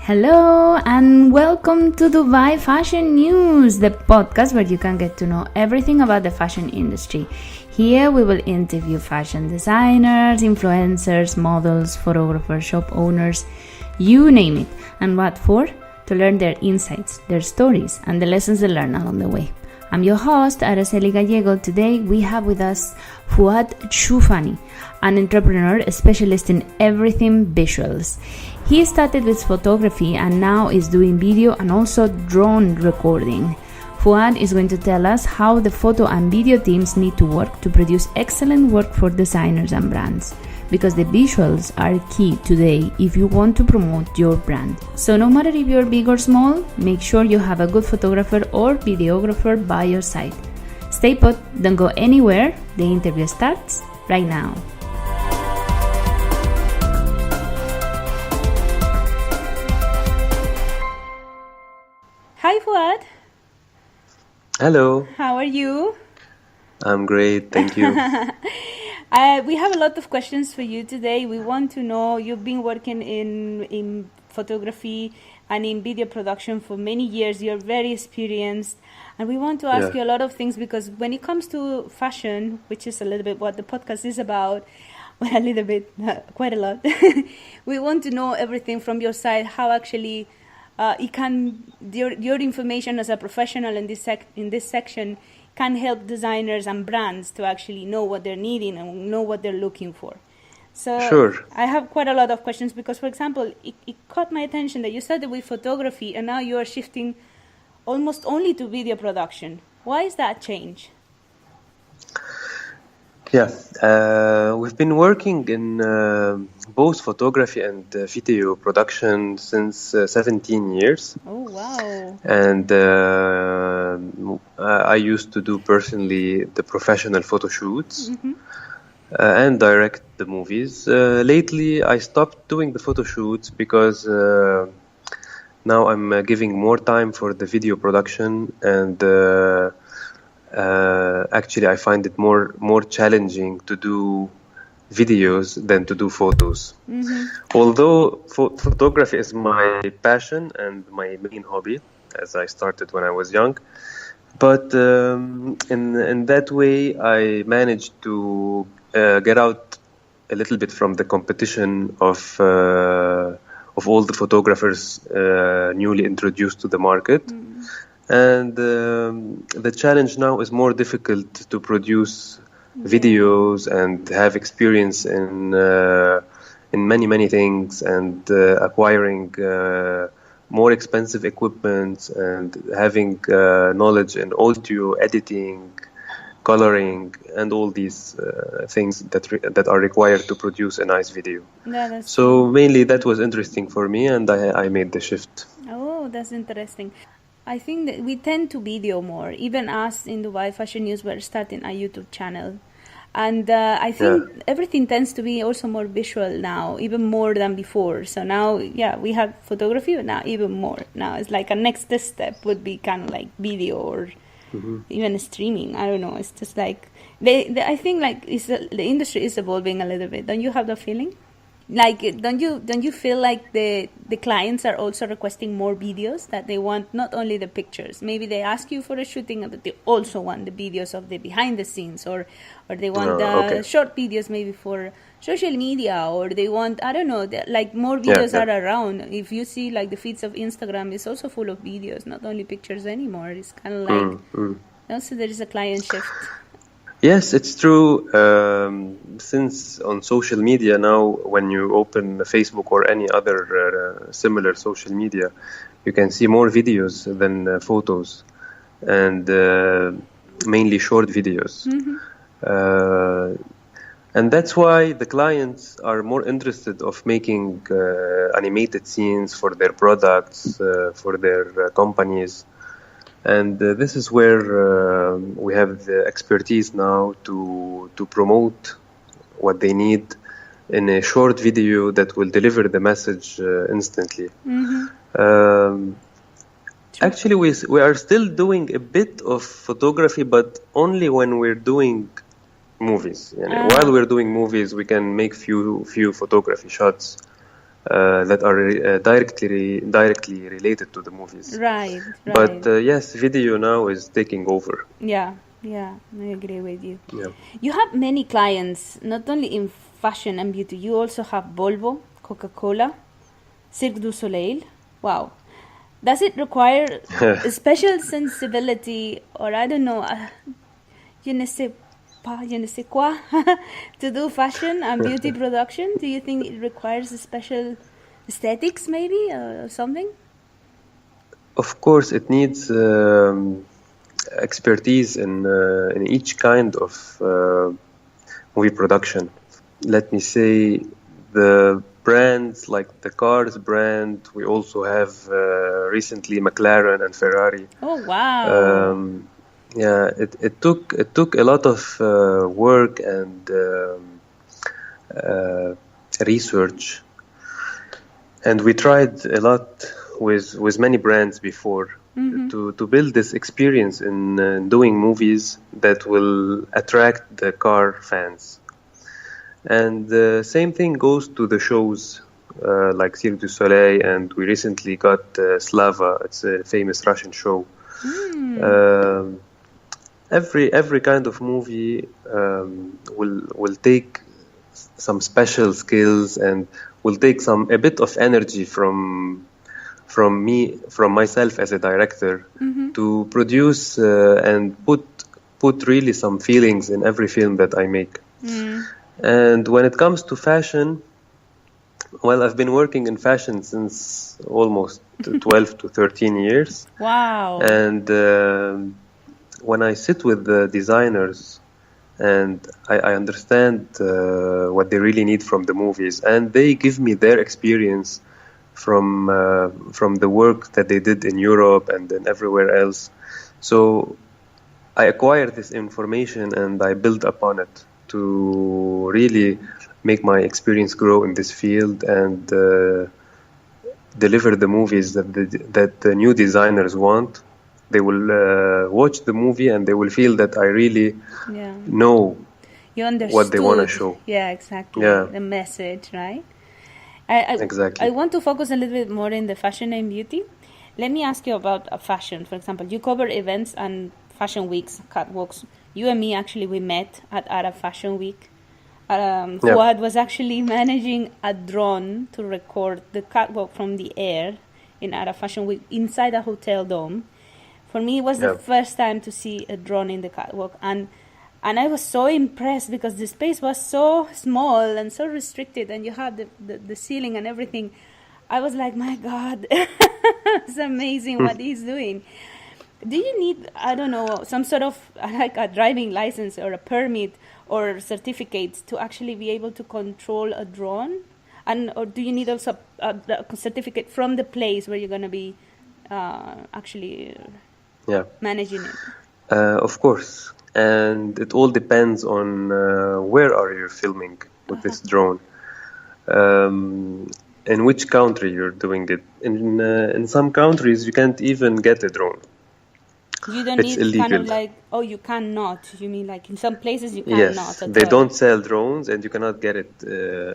Hello and welcome to Dubai Fashion News, the podcast where you can get to know everything about the fashion industry. Here we will interview fashion designers, influencers, models, photographers, shop owners, you name it. And what for? To learn their insights, their stories, and the lessons they learn along the way. I'm your host, Araceli Gallego. Today we have with us Fouad Choufany, an entrepreneur, a specialist in everything visuals. He started with photography and now is doing video and also drone recording. Fouad is going to tell us how the photo and video teams need to work to produce excellent work for designers and brands, because the visuals are key today if you want to promote your brand. So no matter if you're big or small, make sure you have a good photographer or videographer by your side. Stay put, don't go anywhere. The interview starts right now. Hi Fouad. Hello. How are you? I'm great, thank you. We have a lot of questions for you today. We want to know, you've been working in photography and in video production for many years. You're very experienced. And we want to ask you a lot of things, because when it comes to fashion, which is a little bit what the podcast is about, well, a little bit, quite a lot, we want to know everything from your side, how actually your information as a professional in this section can help designers and brands to actually know what they're needing and know what they're looking for. So Sure. I have quite a lot of questions because, for example, it caught my attention that you started with photography and now you are shifting almost only to video production. Why is that change? Yeah, we've been working in both photography and video production since 17 years. Oh, wow. And I used to do personally the professional photo shoots and direct the movies. Lately, I stopped doing the photo shoots because now I'm giving more time for the video production, and actually I find it more challenging to do videos than to do photos. Although photography is my passion and my main hobby, as I started when I was young, but in that way I managed to get out a little bit from the competition of all the photographers newly introduced to the market. And the challenge now is more difficult to produce videos and have experience in many things, and acquiring more expensive equipment and having knowledge in audio editing, coloring, and all these things that are required to produce a nice video. Yeah, so mainly that was interesting for me, and I made the shift. Oh, that's interesting. I think that we tend to video more. Even us in Dubai Fashion News, we're starting a YouTube channel. And I think everything tends to be also more visual now, even more than before. So now, we have photography, but now even more. Now it's like a next step would be kind of like video or even streaming. I don't know. It's just like, I think like the industry is evolving a little bit. Don't you have that feeling? Like, don't you feel like the clients are also requesting more videos, that they want not only the pictures? Maybe they ask you for a shooting, but they also want the videos of the behind the scenes, or they want short videos maybe for social media, or they want, I don't know, like more videos are around. If you see like the feeds of Instagram, it's also full of videos, not only pictures anymore. It's kind of like, also there is a client shift. Yes, it's true. Since on social media now, when you open Facebook or any other similar social media, you can see more videos than photos, and mainly short videos. And that's why the clients are more interested of making animated scenes for their products, for their companies. And this is where we have the expertise now to promote what they need in a short video that will deliver the message instantly. Actually, we are still doing a bit of photography, but only when we're doing movies. While we're doing movies, we can make few photography shots that are directly related to the movies. Right, But right. yes, video now is taking over. Yeah, I agree with you. Yeah. You have many clients, not only in fashion and beauty. You also have Volvo, Coca-Cola, Cirque du Soleil. Wow. Does it require a special sensibility, or I don't know, je ne sais pas, je ne sais quoi, to do fashion and beauty production? Do you think it requires a special aesthetics, maybe, or something? Of course, it needs expertise in each kind of movie production. Let me say, the brands like the cars brand, we also have recently McLaren and Ferrari. Oh wow! Yeah, it took a lot of work and research, and we tried a lot with many brands before to build this experience in doing movies that will attract the car fans. And the same thing goes to the shows like Cirque du Soleil, and we recently got Slava. It's a famous Russian show. Every kind of movie will take some special skills and will take a bit of energy from myself as a director to produce and put really some feelings in every film that I make. And when it comes to fashion, well, I've been working in fashion since almost 12 to 13 years. Wow. And when I sit with the designers and I understand what they really need from the movies, and they give me their experience from the work that they did in Europe and then everywhere else. So I acquire this information and I build upon it to really make my experience grow in this field and deliver the movies that the new designers want. They will watch the movie and they will feel that I really know what they want to show. Yeah, exactly. Yeah. The message, right? Exactly. I want to focus a little bit more in the fashion and beauty. Let me ask you about fashion. For example, you cover events and fashion weeks, catwalks. You and me, actually, we met at Arab Fashion Week. Fouad was actually managing a drone to record the catwalk from the air in Arab Fashion Week inside a hotel dome. For me, it was the first time to see a drone in the catwalk. And I was so impressed because the space was so small and so restricted, and you have the ceiling and everything. I was like, my God, it's amazing what he's doing. Do you need, I don't know, some sort of like a driving license or a permit or certificates to actually be able to control a drone? Or do you need also a certificate from the place where you're going to be actually managing it? Of course. And it all depends on where are you filming with this drone. In which country you're doing it. In some countries, you can't even get a drone. You don't it's need illegal. Kind of like, you cannot. You mean like in some places you cannot? Yes, they don't sell drones and you cannot get it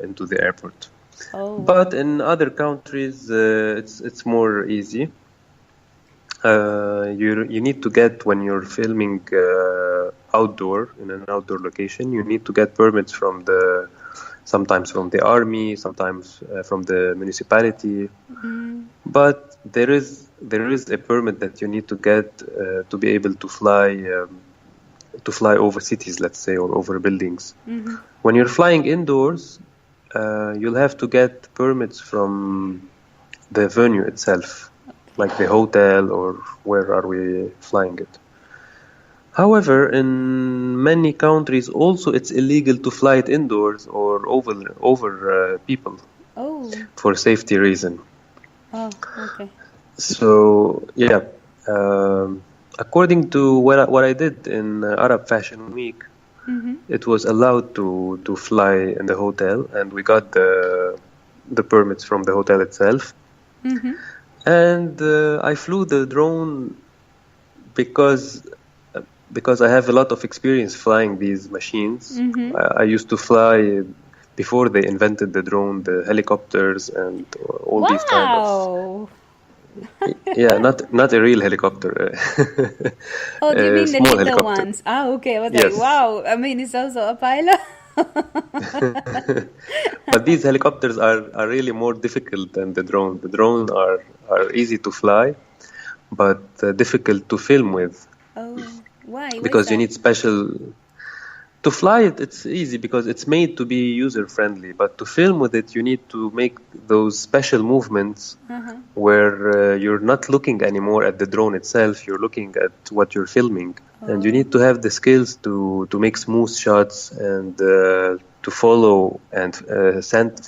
into the airport. Oh. But in other countries, it's more easy. You need to get, when you're filming outdoor, in an outdoor location, you need to get permits sometimes from the army, sometimes from the municipality. But there is a permit that you need to get to be able to fly over cities, let's say, or over buildings. When you're flying indoors, you'll have to get permits from the venue itself, like the hotel or where are we flying it. However, in many countries also it's illegal to fly it indoors or over people for safety reason. Oh, okay. So according to what I did in Arab Fashion Week, it was allowed to fly in the hotel, and we got the permits from the hotel itself. And I flew the drone because I have a lot of experience flying these machines. I used to fly before they invented the drone, the helicopters, and all these kind of. Wow. Yeah, not a real helicopter, Oh, do you a mean the small little helicopter. ones? Ah, okay. I was like, Yes. wow. I mean, it's also a pilot. But these helicopters are really more difficult than the drone. The drone are easy to fly, but difficult to film with Oh, why? Why is because you that? need special. To fly it, it's easy because it's made to be user-friendly. But to film with it, you need to make those special movements where you're not looking anymore at the drone itself. You're looking at what you're filming. And you need to have the skills to make smooth shots and to follow and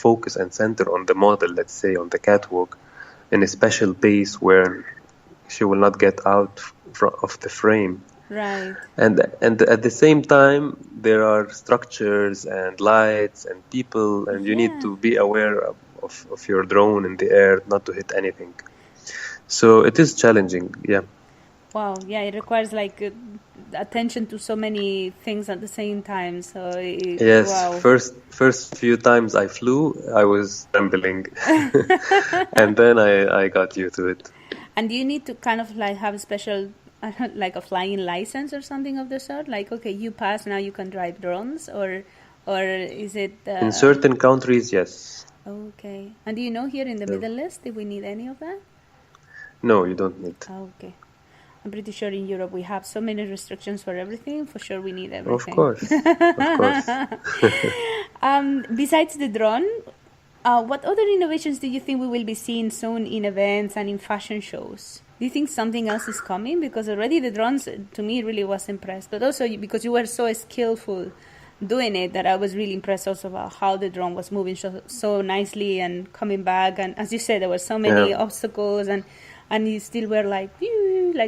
focus and center on the model, let's say, on the catwalk, in a special pace where she will not get out of the frame. Right. And at the same time, there are structures and lights and people, and you need to be aware of your drone in the air, not to hit anything. So it is challenging, yeah. Wow. Yeah, it requires like attention to so many things at the same time. So Yes, wow. first few times I flew, I was trembling, and then I got used to it. And do you need to kind of like have a special, like a flying license or something of the sort? Like, okay, you pass, now you can drive drones, or is it? In certain countries, yes. Okay. And do you know here in the Middle East if we need any of that? No, you don't need. Oh, okay. I'm pretty sure in Europe we have so many restrictions for everything. For sure, we need everything. Of course, of course. Besides the drone, what other innovations do you think we will be seeing soon in events and in fashion shows? Do you think something else is coming? Because already the drones, to me, really was impressed. But also because you were so skillful doing it that I was really impressed also about how the drone was moving so nicely and coming back. And as you said, there were so many obstacles and you still were like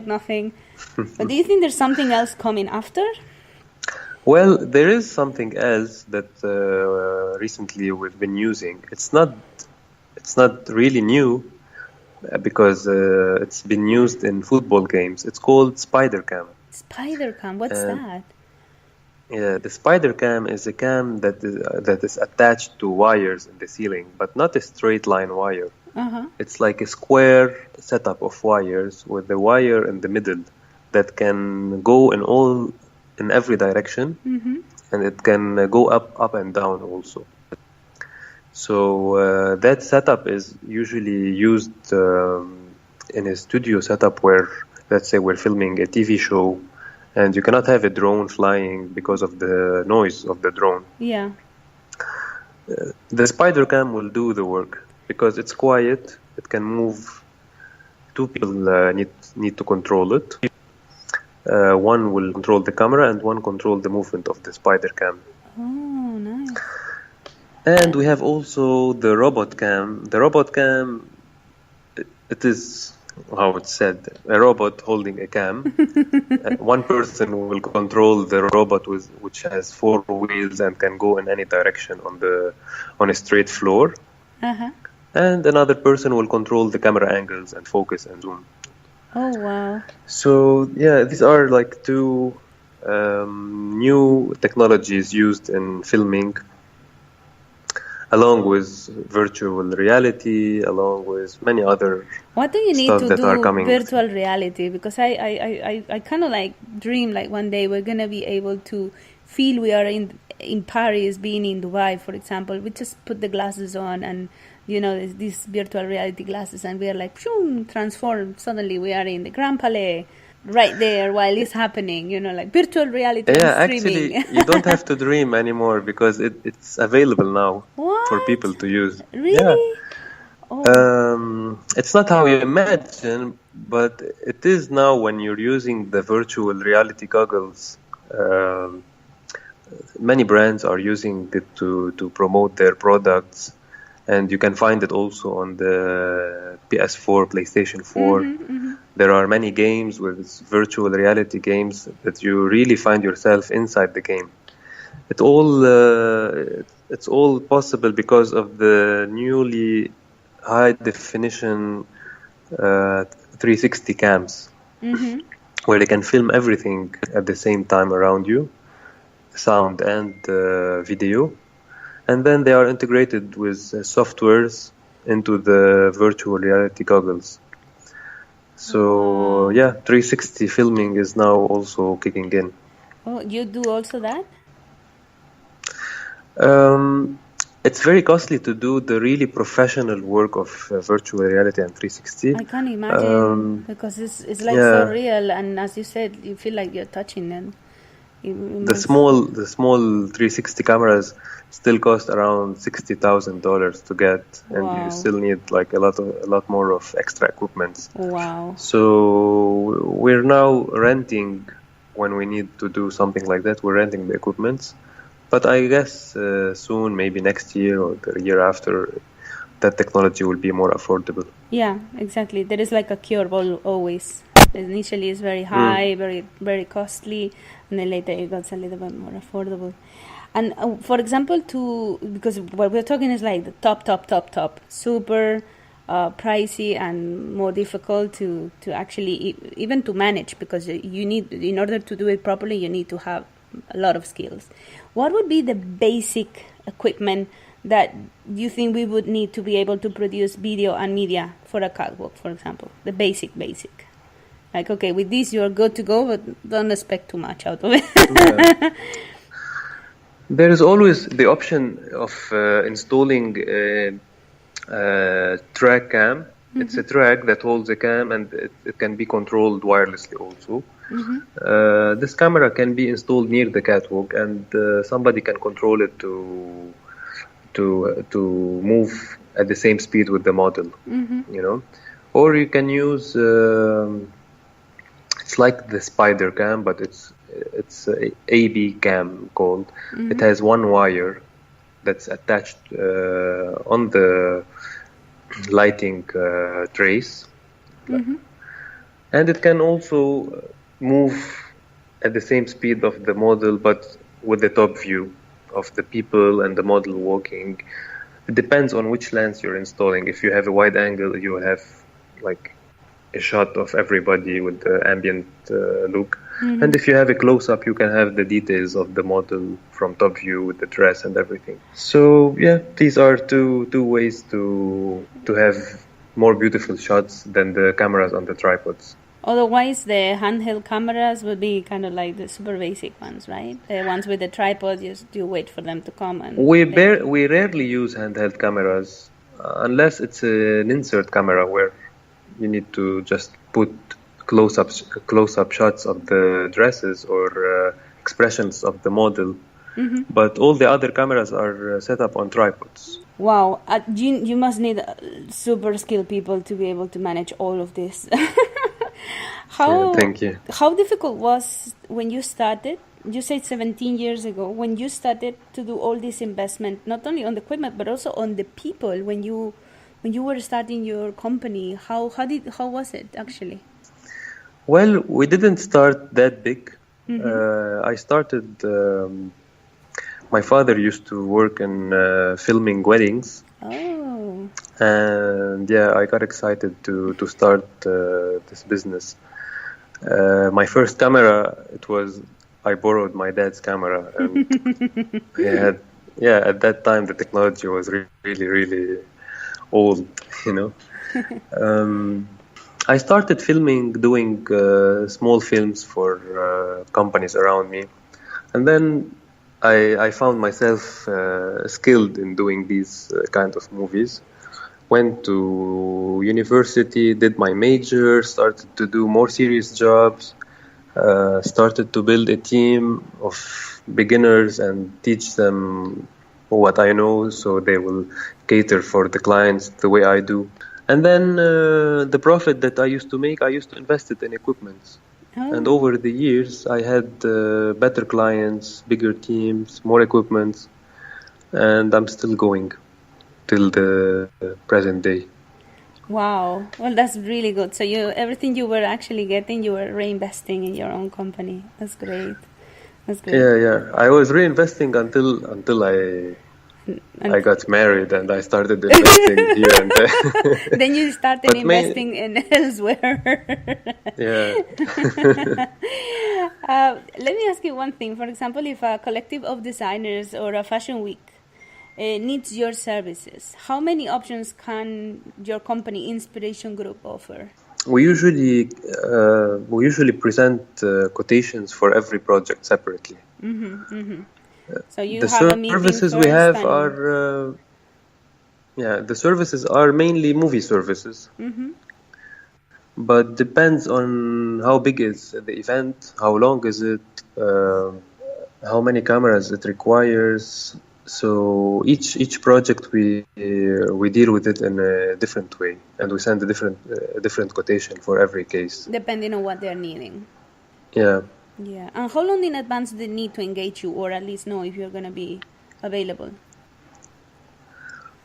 nothing. But do you think there's something else coming after? Well, there is something else that recently we've been using. It's not really new because it's been used in football games. It's called spider cam. Spider cam, what's that? Yeah, the spider cam is a cam that is attached to wires in the ceiling, but not a straight line wire. It's like a square setup of wires with the wire in the middle that can go in every direction, and it can go up and down also. So that setup is usually used in a studio setup where, let's say, we're filming a TV show, and you cannot have a drone flying because of the noise of the drone. Yeah. The spider cam will do the work because it's quiet. It can move. Two people need to control it. One will control the camera and one control the movement of the spider cam. Oh, nice. And we have also the robot cam. The robot cam, it is how it's said, a robot holding a cam. One person will control the robot which has 4 wheels and can go in any direction on a straight floor. And another person will control the camera angles and focus and zoom. Oh, wow. So, yeah, these are like 2 new technologies used in filming, along with virtual reality, along with many other What do you need stuff to that are do coming. virtual reality? Because I kind of like dream like one day we're going to be able to feel we are in Paris, being in Dubai, for example. We just put the glasses on and, you know, these virtual reality glasses, and we are like, shoom, transformed. Suddenly we are in the Grand Palais, right there while it's happening, you know, like virtual reality streaming. Actually, you don't have to dream anymore because it's available now for people to use. Really? Yeah. Oh. It's not how you imagine, but it is now when you're using the virtual reality goggles. Many brands are using it to promote their products. And you can find it also on the PS4, PlayStation 4. There are many games with virtual reality games that you really find yourself inside the game. It's all possible because of the newly high definition 360 cams, where they can film everything at the same time around you, sound and video. and then they are integrated with softwares into the virtual reality goggles. So 360 filming is now also kicking in. Oh, you do also that? It's very costly to do the really professional work of virtual reality and 360. I can't imagine because it's like so real, and as you said, you feel like you're touching them. The small 360 cameras still cost around $60,000 to get, and you still need like a lot more of extra equipment. Wow! So we're now renting when we need to do something like that. We're renting the equipment, but I guess soon, maybe next year or the year after, that technology will be more affordable. Yeah, exactly. There is like a curve always. Initially, it's very high, very very costly, and then later it gets a little bit more affordable. And for example, because what we're talking is like the top, super pricey and more difficult to actually even to manage, because you need, in order to do it properly, you need to have a lot of skills. What would be the basic equipment that you think we would need to be able to produce video and media for a catwalk, for example? The basic. Like, okay, with this you're good to go, but don't expect too much out of it. Yeah. There is always the option of installing a track cam. Mm-hmm. It's a track that holds a cam, and it can be controlled wirelessly also. Mm-hmm. This camera can be installed near the catwalk, and somebody can control it to move at the same speed with the model. Mm-hmm. Or you can use it's like the spider cam, but it's a AB cam called. Mm-hmm. It has one wire that's attached on the lighting trace. Mm-hmm. And it can also move at the same speed of the model, but with the top view of the people and the model walking. It depends on which lens you're installing. If you have a wide angle, you have like a shot of everybody with the ambient look. Mm-hmm. And if you have a close-up, you can have the details of the model from top view with the dress and everything. So these are two ways to have more beautiful shots than the cameras on the tripods. Otherwise, the handheld cameras would be kind of like the super basic ones, right? The ones with the tripod, you wait for them to come. And we rarely use handheld cameras unless it's an insert camera where you need to just put close-up shots of the dresses or expressions of the model. Mm-hmm. But all the other cameras are set up on tripods. Wow, you must need super skilled people to be able to manage all of this. Thank you. How difficult was when you started? You said 17 years ago, when you started to do all this investment, not only on the equipment but also on the people. When you were starting your company, how was it actually? Well, we didn't start that big. Mm-hmm. I started. My father used to work in filming weddings. Oh. And I got excited to start this business. My first camera, I borrowed my dad's camera, and at that time the technology was really, really old, I started doing small films for companies around me, and then I found myself skilled in doing these kind of movies. Went to university, did my major, started to do more serious jobs, started to build a team of beginners and teach them what I know, so they will cater for the clients the way I do. And then the profit that I used to make, I used to invest it in equipment. Oh. And over the years, I had better clients, bigger teams, more equipment, and I'm still going till the present day. Wow. Well, that's really good. So everything you were actually getting, you were reinvesting in your own company. That's great. Yeah. I was reinvesting until I got married and I started investing here and there. Then you started investing in elsewhere. Yeah. Let me ask you one thing. For example, if a collective of designers or a fashion week needs your services, how many options can your company Inspiration Group offer? We usually present quotations for every project separately. So you The have a meeting services first we have and... are the services are mainly movie services. But depends on how big is the event, how long is it, how many cameras it requires. So each project we deal with it in a different way, and we send a different quotation for every case, depending on what they're needing. Yeah. And how long in advance do they need to engage you, or at least know if you're going to be available?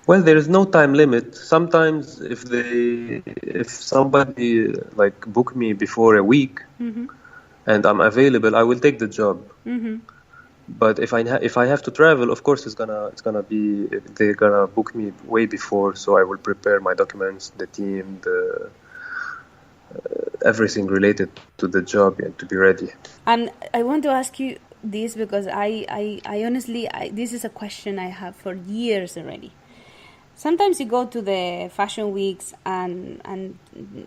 Well, there is no time limit. Sometimes if somebody like book me before a week and I'm available, I will take the job. But if I have to travel, of course it's gonna be, they're gonna book me way before, so I will prepare my documents, the team, everything related to the job, to be ready. And I want to ask you this because I honestly, this is a question I have for years already. Sometimes you go to the fashion weeks and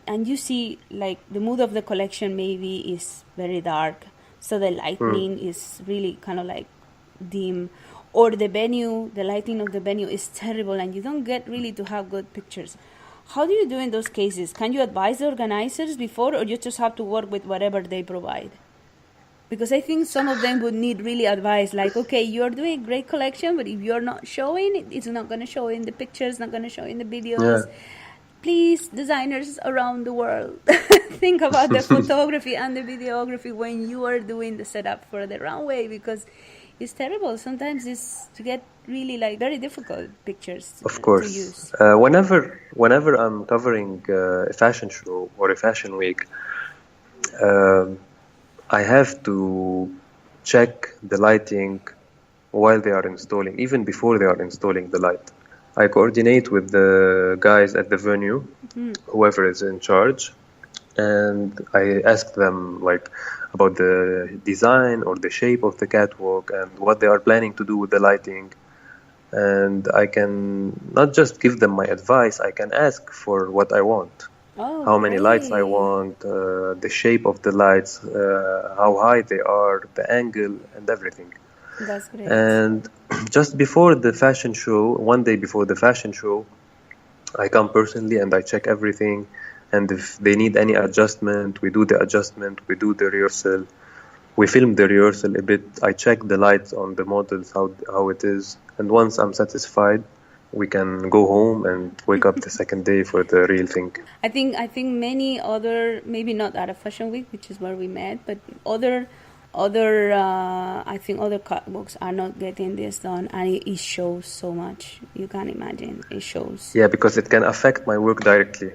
you see like the mood of the collection maybe is very dark, so the lighting is really kind of like dim, or the lighting of the venue is terrible and you don't get really to have good pictures. How do you do in those cases? Can you advise the organizers before, or you just have to work with whatever they provide? Because I think some of them would need really advice, like, okay, you're doing a great collection, but if you're not showing, it's not going to show in the pictures, not going to show in the videos. Yeah. Please, designers around the world, think about the photography and the videography when you are doing the setup for the runway, because it's terrible. Sometimes it's to get really like very difficult pictures of course. to use. Whenever I'm covering a fashion show or a fashion week, I have to check the lighting while they are installing, even before they are installing the light. I coordinate with the guys at the venue, whoever is in charge, and I ask them like about the design or the shape of the catwalk and what they are planning to do with the lighting. And I can not just give them my advice, I can ask for what I want. How many lights I want, the shape of the lights, how high they are, the angle, and everything. That's great. And just before the fashion show, one day before the fashion show, I come personally and I check everything. And if they need any adjustment, we do the adjustment, we do the rehearsal. We film the rehearsal a bit. I check the lights on the models, how it is. And once I'm satisfied, we can go home and wake up the second day for the real thing. I think many other, maybe not Arab Fashion Week, which is where we met, but other I think other catwalks are not getting this done, and it shows so much. You can't imagine. It shows. Yeah, because it can affect my work directly.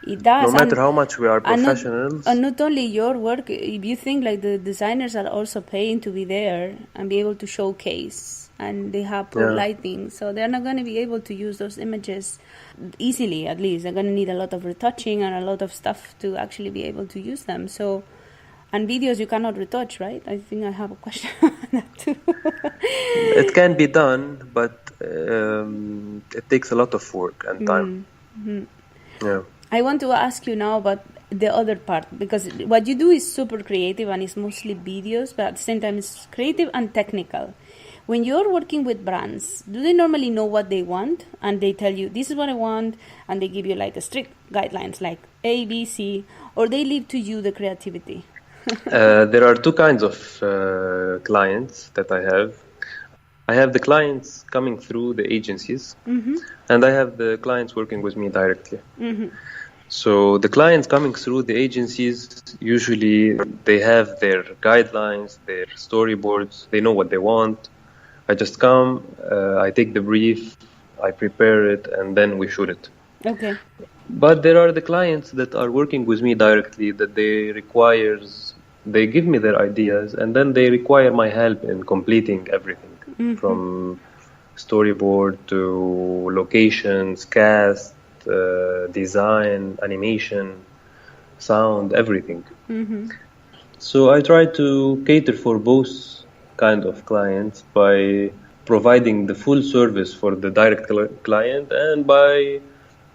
It does. No matter how much we are professionals. And not only your work, if you think like the designers are also paying to be there and be able to showcase, and they have poor lighting, so they're not going to be able to use those images easily. At least they're going to need a lot of retouching and a lot of stuff to actually be able to use them. So, and videos you cannot retouch, right? I think I have a question on that too. It can be done, but it takes a lot of work and time. Yeah. I want to ask you now about the other part, because what you do is super creative and it's mostly videos, but at the same time it's creative and technical. When you're working with brands, do they normally know what they want and they tell you, this is what I want, and they give you like a strict guidelines like A, B, C, or they leave to you the creativity? There are two kinds of clients that I have. I have the clients coming through the agencies, and I have the clients working with me directly. So the clients coming through the agencies, usually they have their guidelines, their storyboards, they know what they want. I just come, I take the brief, I prepare it, and then we shoot it. Okay. But there are the clients that are working with me directly that they give me their ideas, and then they require my help in completing everything, from storyboard to locations, cast, design, animation, sound, everything. So I try to cater for both kind of clients by providing the full service for the direct client and by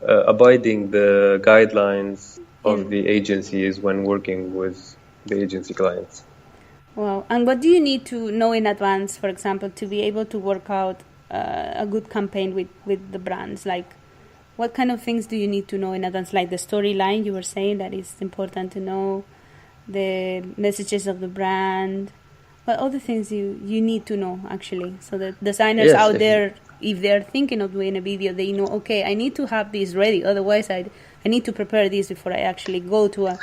abiding the guidelines of the agencies when working with the agency clients. Wow. And what do you need to know in advance, for example, to be able to work out a good campaign with the brands? Like, what kind of things do you need to know in advance? Like the storyline, you were saying that it's important to know the messages of the brand. What other things you need to know, actually, so that designers out there, if they're thinking of doing a video, they know, okay, I need to have this ready. Otherwise, I need to prepare this before I actually go to a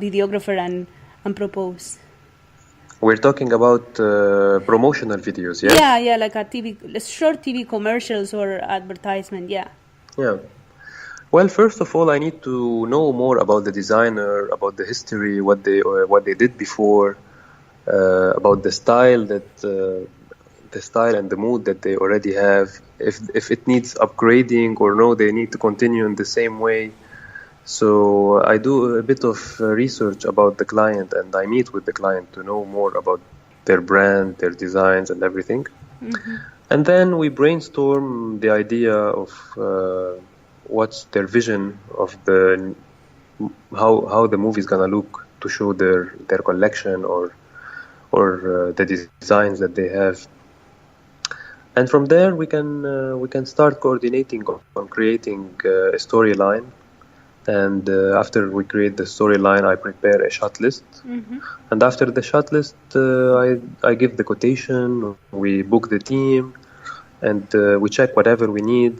videographer and propose. We're talking about promotional videos, yeah? Yeah, like short TV commercials or advertisement, yeah. Yeah. Well, first of all, I need to know more about the designer, about the history, what they did before, about the style and the mood that they already have. If it needs upgrading or no, they need to continue in the same way. So I do a bit of research about the client, and I meet with the client to know more about their brand, their designs, and everything. Mm-hmm. And then we brainstorm the idea of what's their vision of how the movie is gonna look to show their collection or the designs that they have. And from there we can start coordinating on creating a storyline. And after we create the storyline, I prepare a shot list. Mm-hmm. And after the shot list, I give the quotation, we book the team, and we check whatever we need,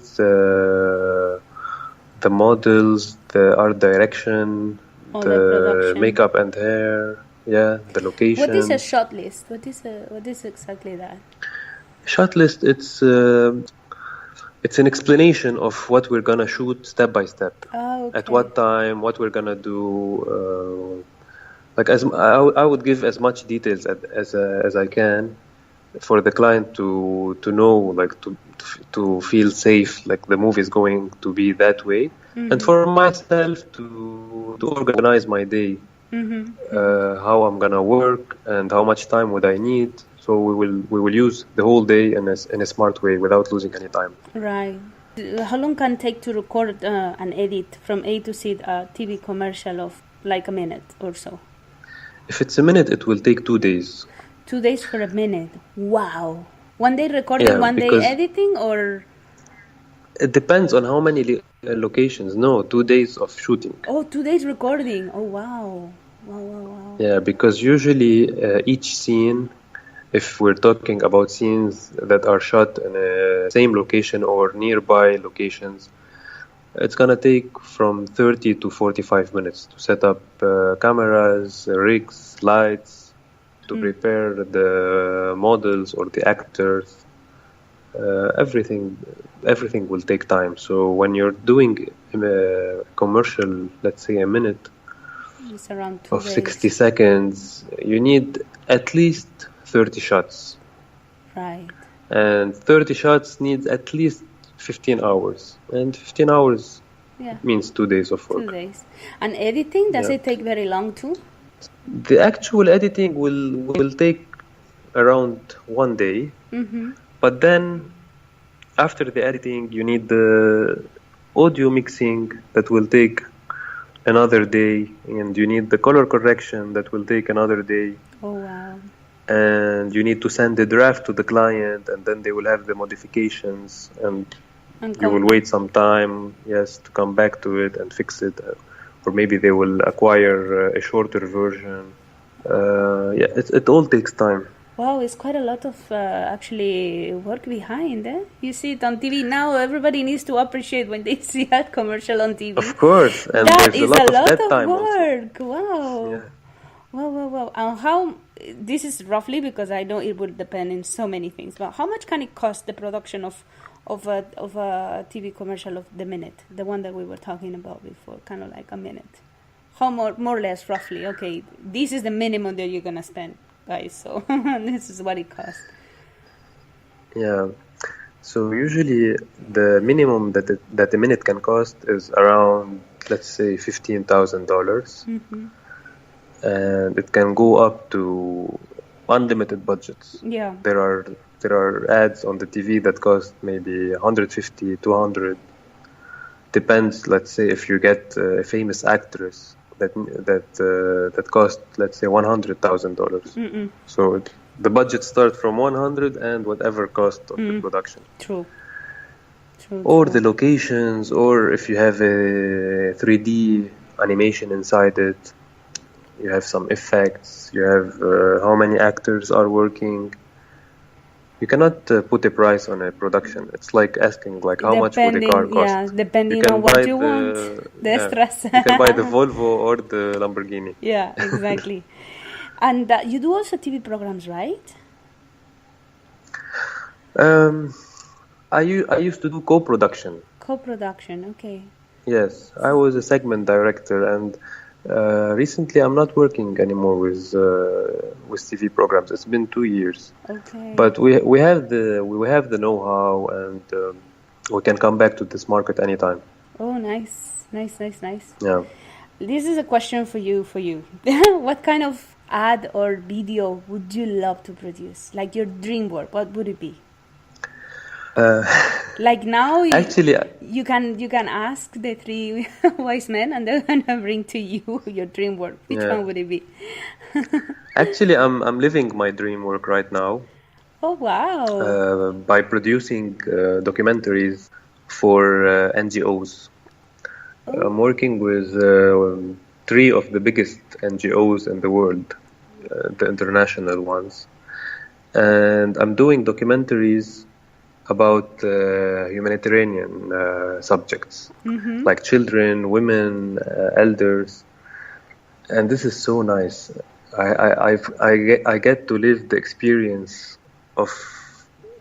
the models, the art direction, the makeup and hair, the location. What is a shot list? What is exactly that? Shot list, it's an explanation of what we're gonna shoot step by step. Oh, okay. At what time, what we're gonna do. I would give as much details as I can for the client to know, like to feel safe, like the movie is going to be that way, mm-hmm. and for myself to organize my day, mm-hmm. How I'm gonna work and how much time would I need. So we will use the whole day in a smart way without losing any time. Right. How long can it take to record and edit from A to Z a TV commercial of like a minute or so? If it's a minute, it will take 2 days. 2 days for a minute. Wow. One day recording, one day editing, or? It depends on how many locations. No, 2 days of shooting. Oh, 2 days recording. Oh, wow. Wow. Yeah, because usually each scene, if we're talking about scenes that are shot in the same location or nearby locations, it's gonna take from 30 to 45 minutes to set up cameras, rigs, lights, to prepare the models or the actors. Everything will take time. So when you're doing a commercial, let's say a minute, it's around 2 days. 60 seconds, you need at least 30 shots. Right. And 30 shots needs at least 15 hours. And 15 hours means 2 days of work. 2 days. And editing, does it take very long too? The actual editing will take around 1 day. Mm-hmm. But then after the editing, you need the audio mixing that will take another day. And you need the color correction that will take another day. Oh, wow. And you need to send the draft to the client, and then they will have the modifications, and you will wait some time, to come back to it and fix it, or maybe they will acquire a shorter version. It all takes time. Wow, it's quite a lot of actually work behind it. You see it on TV now. Everybody needs to appreciate when they see that commercial on TV. Of course, and that there's is a lot of work. Also. Wow. Yeah. Wow. And how, this is roughly, because I know it would depend in so many things, but how much can it cost the production of a TV commercial of the minute, the one that we were talking about before, kind of like a minute? How more or less roughly? Okay, this is the minimum that you're gonna spend, guys. So this is what it costs. Yeah. So usually the minimum that a minute can cost is around, let's say, $15,000. Mm-hmm. And it can go up to unlimited budgets. Yeah. There are ads on the TV that cost maybe 150, 200. Depends. Let's say if you get a famous actress that cost, let's say, $100,000. So the budget starts from 100 and whatever cost of the production. True. Or the locations, or if you have a 3D animation inside it, you have some effects, you have how many actors are working. You cannot put a price on a production. It's like asking, like, how much would a car cost? Yeah, depending on what you want. The stress. You can buy the Volvo or the Lamborghini. Yeah, exactly. And you do also TV programs, right? I used to do co-production. Co-production, okay. Yes, I was a segment director, and recently I'm not working anymore with TV programs. It's been 2 years. Okay. But we have the know-how, and we can come back to this market anytime. Oh, nice. Yeah. This is a question for you. What kind of ad or video would you love to produce? Like your dream work, what would it be? Like now, actually, you can ask the three wise men, and they're gonna bring to you your dream work. Which one would it be? Actually, I'm living my dream work right now. Oh wow! By producing documentaries for NGOs. I'm working with 3 of the biggest NGOs in the world, the international ones, and I'm doing documentaries about humanitarian subjects, like children, women, elders, and this is so nice. I get to live the experience of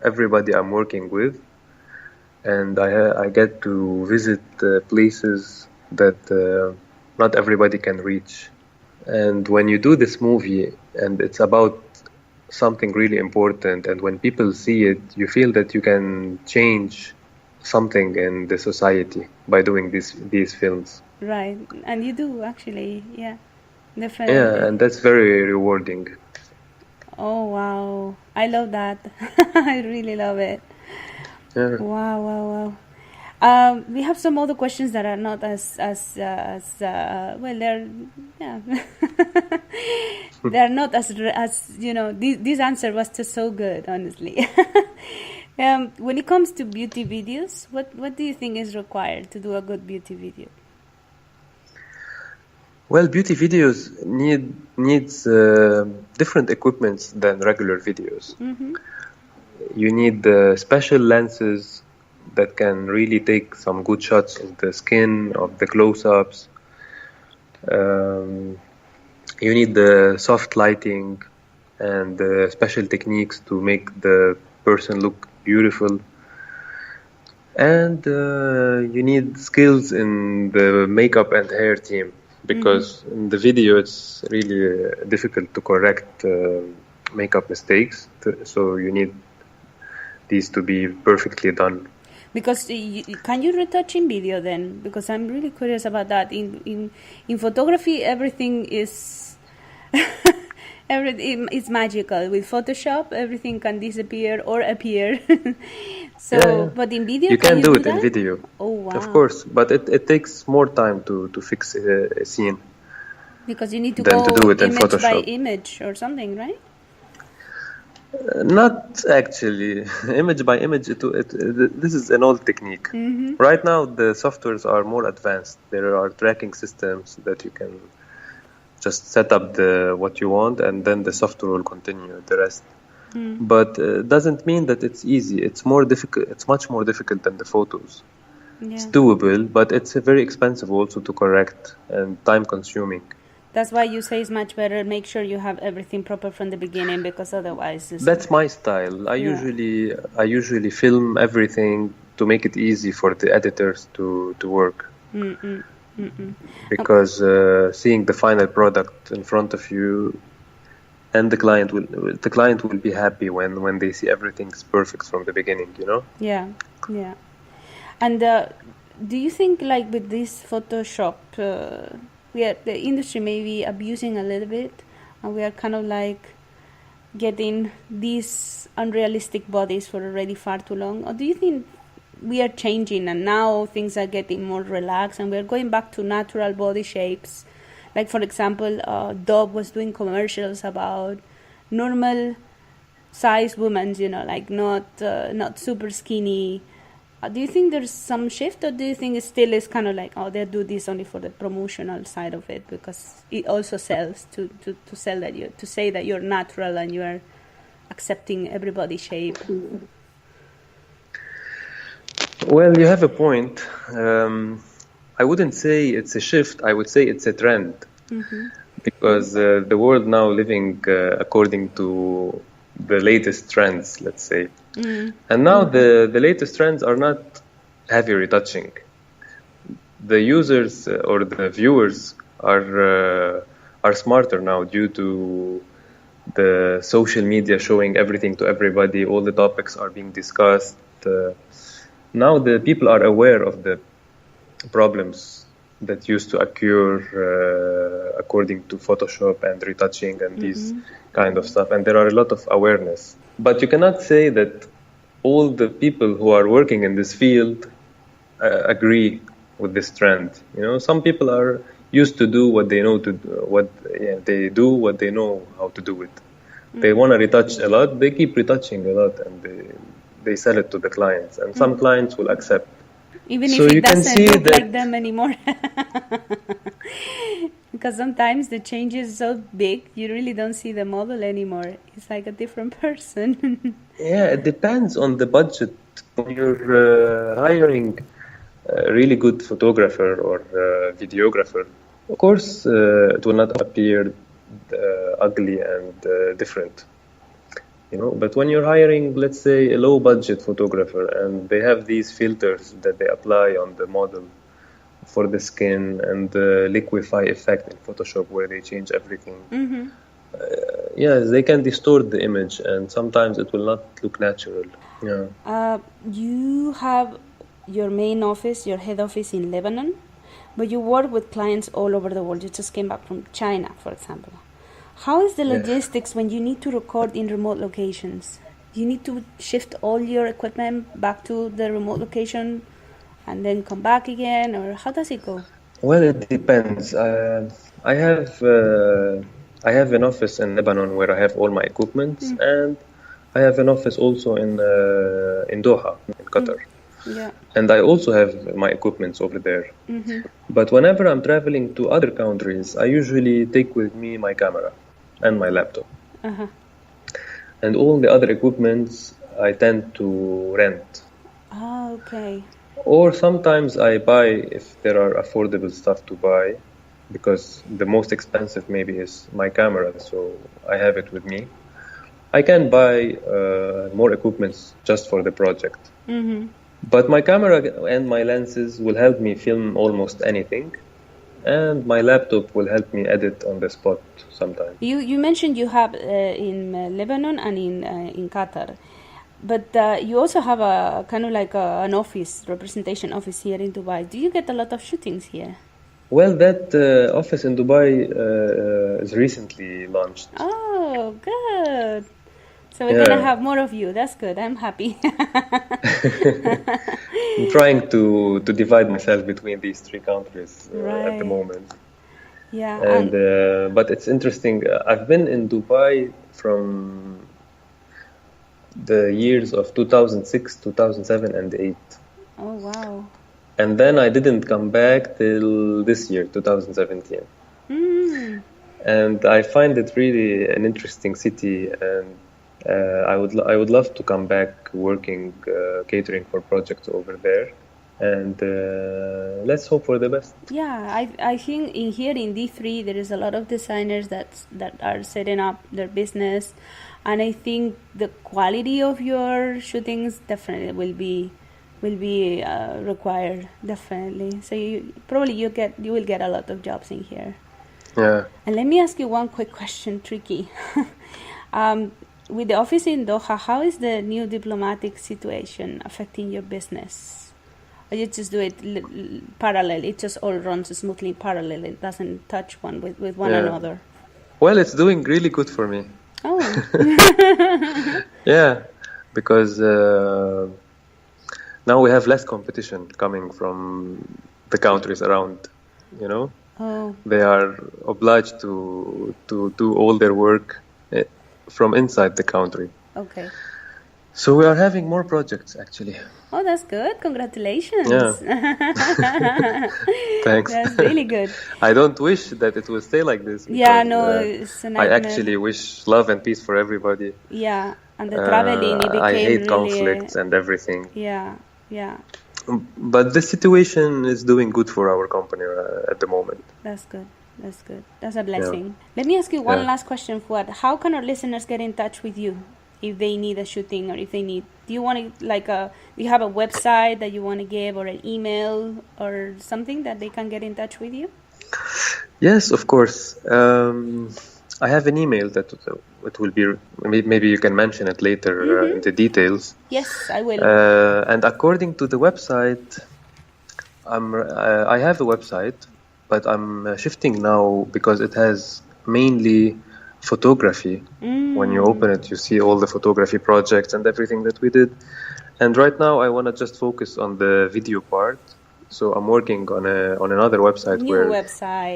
everybody I'm working with, and I get to visit places that not everybody can reach. And when you do this movie, and it's about something really important, and when people see it, you feel that you can change something in the society by doing these films. Right, and you do actually, yeah, definitely. Yeah, and that's very rewarding. Oh wow, I love that. I really love it. Yeah. Wow. We have some other questions that are not as well. They're not as This answer was just so good, honestly. When it comes to beauty videos, what do you think is required to do a good beauty video? Well, beauty videos needs different equipments than regular videos. You need special lenses that can really take some good shots of the skin, of the close-ups. You need the soft lighting and special techniques to make the person look beautiful. And you need skills in the makeup and hair team, because in the video it's really difficult to correct makeup mistakes. So you need these to be perfectly done. Because can you retouch in video then? Because I'm really curious about that. In photography, everything is it's magical. With Photoshop, everything can disappear or appear. But in video, you can do it that? in video. Oh wow! Of course, but it takes more time to fix a scene. Because you need to than go to do it in image Photoshop. by image or something, right? Not actually. Image by image, this is an old technique. Right now, the softwares are more advanced. There are tracking systems that you can just set up what you want, and then the software will continue the rest. But it doesn't mean that it's easy. It's more difficult. It's much more difficult than the photos. Yeah. It's doable, but it's very expensive also to correct and time-consuming. That's why you say it's much better. Make sure you have everything proper from the beginning, because otherwise, that's my style. I usually film everything to make it easy for the editors to work. Because seeing the final product in front of you, and the client will be happy when they see everything's perfect from the beginning. Yeah. And do you think, like, with this Photoshop, the industry may be abusing a little bit, and we are kind of like getting these unrealistic bodies for already far too long? Or do you think we are changing and now things are getting more relaxed and we're going back to natural body shapes? Like, for example, Dove was doing commercials about normal size women, like not super skinny. Do you think there's some shift, or do you think it still is kind of like, oh, they do this only for the promotional side of it because it also sells to sell that to say that you're natural and you are accepting everybody's shape? Well, you have a point. I wouldn't say it's a shift. I would say it's a trend, because the world now living according to the latest trends, let's say. And now the latest trends are not heavy retouching. The users or the viewers are smarter now due to the social media showing everything to everybody. All the topics are being discussed. Now the people are aware of the problems that used to occur according to Photoshop and retouching and these kind of stuff, and there are a lot of awareness. But you cannot say that all the people who are working in this field agree with this trend. Some people are used to do what they know to do, they do what they know how to do it. They want to retouch a lot, they keep retouching a lot, and they sell it to the clients, and some clients will accept. Even if it doesn't look like them anymore. Because sometimes the change is so big, you really don't see the model anymore. It's like a different person. Yeah, it depends on the budget. When you're hiring a really good photographer or videographer, of course, it will not appear ugly and different. But when you're hiring, let's say, a low-budget photographer, and they have these filters that they apply on the model for the skin and the liquefy effect in Photoshop where they change everything. Yes, they can distort the image, and sometimes it will not look natural. Yeah. You have your main office, your head office in Lebanon, but you work with clients all over the world. You just came back from China, for example. How is the logistics when you need to record in remote locations? Do you need to shift all your equipment back to the remote location and then come back again, or how does it go? Well, it depends. I have an office in Lebanon where I have all my equipment, and I have an office also in Doha, in Qatar. Yeah. And I also have my equipment over there. But whenever I'm traveling to other countries, I usually take with me my camera and my laptop. And all the other equipments I tend to rent. Ah, okay. Or sometimes I buy if there are affordable stuff to buy, because the most expensive maybe is my camera, so I have it with me. I can buy more equipments just for the project. But my camera and my lenses will help me film almost anything, and my laptop will help me edit on the spot sometimes. You mentioned you have in Lebanon and in Qatar, but you also have a kind of like an office, representation office here in Dubai. Do you get a lot of shootings here? Well, that office in Dubai is recently launched. Oh, good. So we're going to have more of you. That's good. I'm happy. I'm trying to divide myself between these three countries at the moment. Yeah. And but it's interesting. I've been in Dubai from the years of 2006, 2007, and 2008. Oh, wow. And then I didn't come back till this year, 2017. And I find it really an interesting city, and I would love to come back working, catering for projects over there, and let's hope for the best. Yeah, I think here in D3 there is a lot of designers that are setting up their business, and I think the quality of your shootings definitely will be required, definitely. So you will get a lot of jobs in here. Yeah. And let me ask you one quick question, tricky. With the office in Doha, how is the new diplomatic situation affecting your business? Or you just do it parallel? It just all runs smoothly parallel. It doesn't touch one with one another. Well, it's doing really good for me. Oh. Yeah, because now we have less competition coming from the countries around, you know. Oh. They are obliged to do all their work from inside the country. Okay. So we are having more projects, actually. Oh, that's good. Congratulations. Yeah. Thanks. That's really good. I don't wish that it will stay like this. Because, Yeah, no, it's a I nightmare. actually wish love and peace for everybody. Yeah, and the traveling, it became I hate really... conflicts and everything. Yeah, yeah. But the situation is doing good for our company at the moment. That's good. That's good. That's a blessing. Let me ask you one last question, Fouad. How can our listeners get in touch with you if they need a shooting, or if they need... Do you want to, do you have a website that you want to give, or an email or something that they can get in touch with you? Yes, of course. I have an email that it will be... Maybe you can mention it later in the details. Yes, I will. And according to the website, I have a website, but I'm shifting now because it has mainly photography. When you open it, you see all the photography projects and everything that we did. And right now, I want to just focus on the video part. So I'm working on another website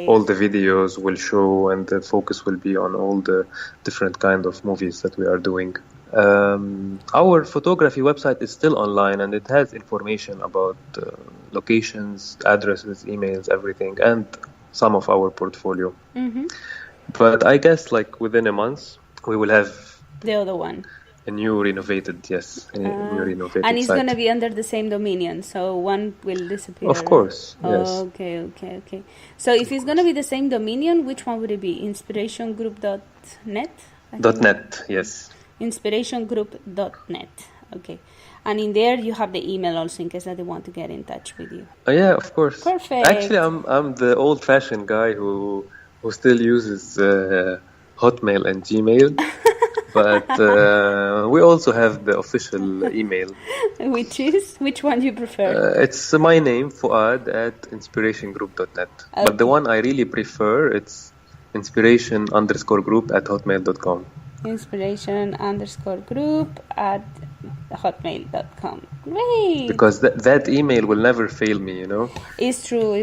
all the videos will show, and the focus will be on all the different kind of movies that we are doing. Our photography website is still online, and it has information about locations, addresses, emails, everything, and some of our portfolio. Mm-hmm. But I guess within a month, we will have the other one. A new renovated and it's going to be under the same dominion, so one will disappear. Of course, yes. Okay. So if it's going to be the same dominion, which one would it be? Inspirationgroup.net? .net, yes. Inspirationgroup.net, okay. And in there you have the email also in case that they want to get in touch with you. Yeah, of course. Perfect. Actually, I'm the old-fashioned guy who still uses Hotmail and Gmail. But we also have the official email. Which one do you prefer? It's my name, Fouad, at inspirationgroup.net. Okay. But the one I really prefer, it's inspiration_group at hotmail.com. Inspiration_group at hotmail.com. Great! Because that email will never fail me, you know? It's true.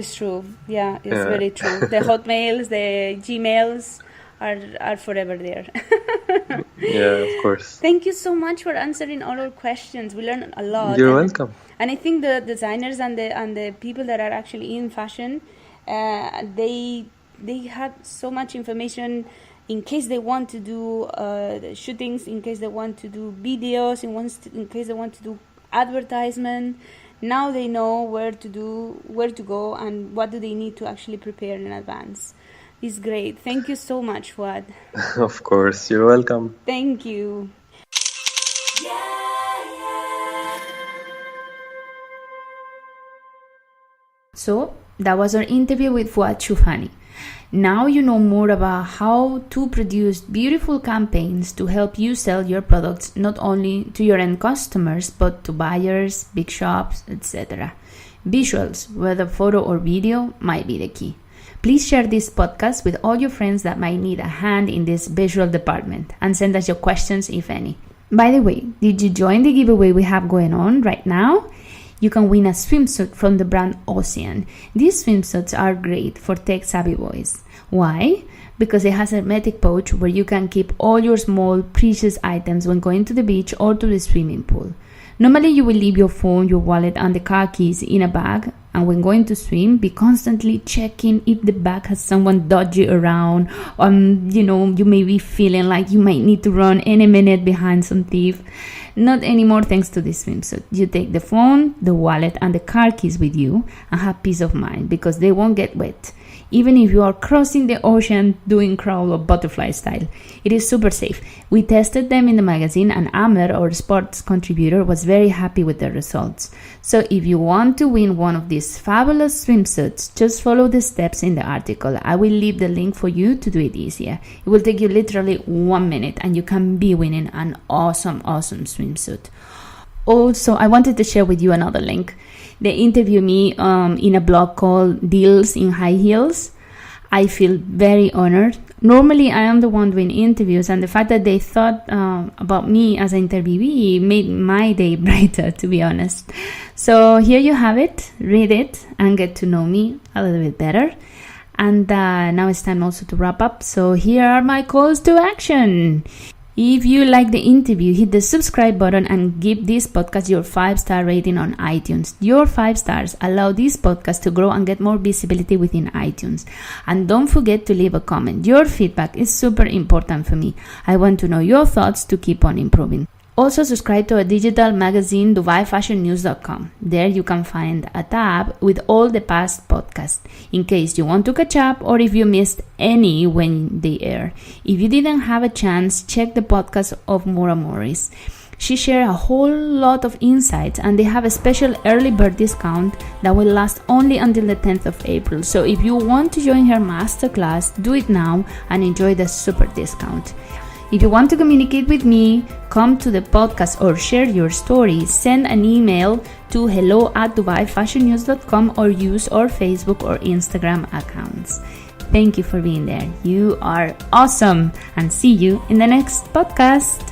Yeah, it's very true. The Hotmails, the Gmails are forever there. Yeah, of course. Thank you so much for answering all our questions. We learned a lot. You're welcome. And I think the designers and the people that are actually in fashion, they have so much information in case they want to do shootings, in case they want to do videos, in case they want to do advertisement. Now they know where to go, and what do they need to actually prepare in advance. It's great. Thank you so much, Fouad. Of course. You're welcome. Thank you. So, that was our interview with Fouad Choufany. Now you know more about how to produce beautiful campaigns to help you sell your products not only to your end customers, but to buyers, big shops, etc. Visuals, whether photo or video, might be the key. Please share this podcast with all your friends that might need a hand in this visual department, and send us your questions if any. By the way, did you join the giveaway we have going on right now? You can win a swimsuit from the brand Ocean. These swimsuits are great for tech-savvy boys. Why? Because it has a hermetic pouch where you can keep all your small, precious items when going to the beach or to the swimming pool. Normally, you will leave your phone, your wallet, and the car keys in a bag, and when going to swim, be constantly checking if the bag has someone dodgy around, or you may be feeling like you might need to run any minute behind some thief. Not anymore thanks to this swimsuit. You take the phone, the wallet, and the car keys with you and have peace of mind because they won't get wet. Even if you are crossing the ocean doing crawl or butterfly style, it is super safe. We tested them in the magazine, and Amer, our sports contributor, was very happy with the results. So if you want to win one of these fabulous swimsuits, just follow the steps in the article. I will leave the link for you to do it easier. It will take you literally 1 minute, and you can be winning an awesome swimsuit. Also, I wanted to share with you another link. They interviewed me in a blog called Deals in High Heels. I feel very honored. Normally, I am the one doing interviews, and the fact that they thought about me as an interviewee made my day brighter, to be honest. So here you have it. Read it and get to know me a little bit better. And now it's time also to wrap up. So here are my calls to action. If you like the interview, hit the subscribe button and give this podcast your 5-star rating on iTunes. Your 5 stars allow this podcast to grow and get more visibility within iTunes. And don't forget to leave a comment. Your feedback is super important for me. I want to know your thoughts to keep on improving. Also subscribe to our digital magazine, DubaiFashionNews.com. There you can find a tab with all the past podcasts, in case you want to catch up or if you missed any when they air. If you didn't have a chance, check the podcast of Maura Morris. She shared a whole lot of insights, and they have a special early bird discount that will last only until the 10th of April. So if you want to join her masterclass, do it now and enjoy the super discount. If you want to communicate with me, come to the podcast or share your story, send an email to hello@DubaiFashionNews.com or use our Facebook or Instagram accounts. Thank you for being there. You are awesome, and see you in the next podcast.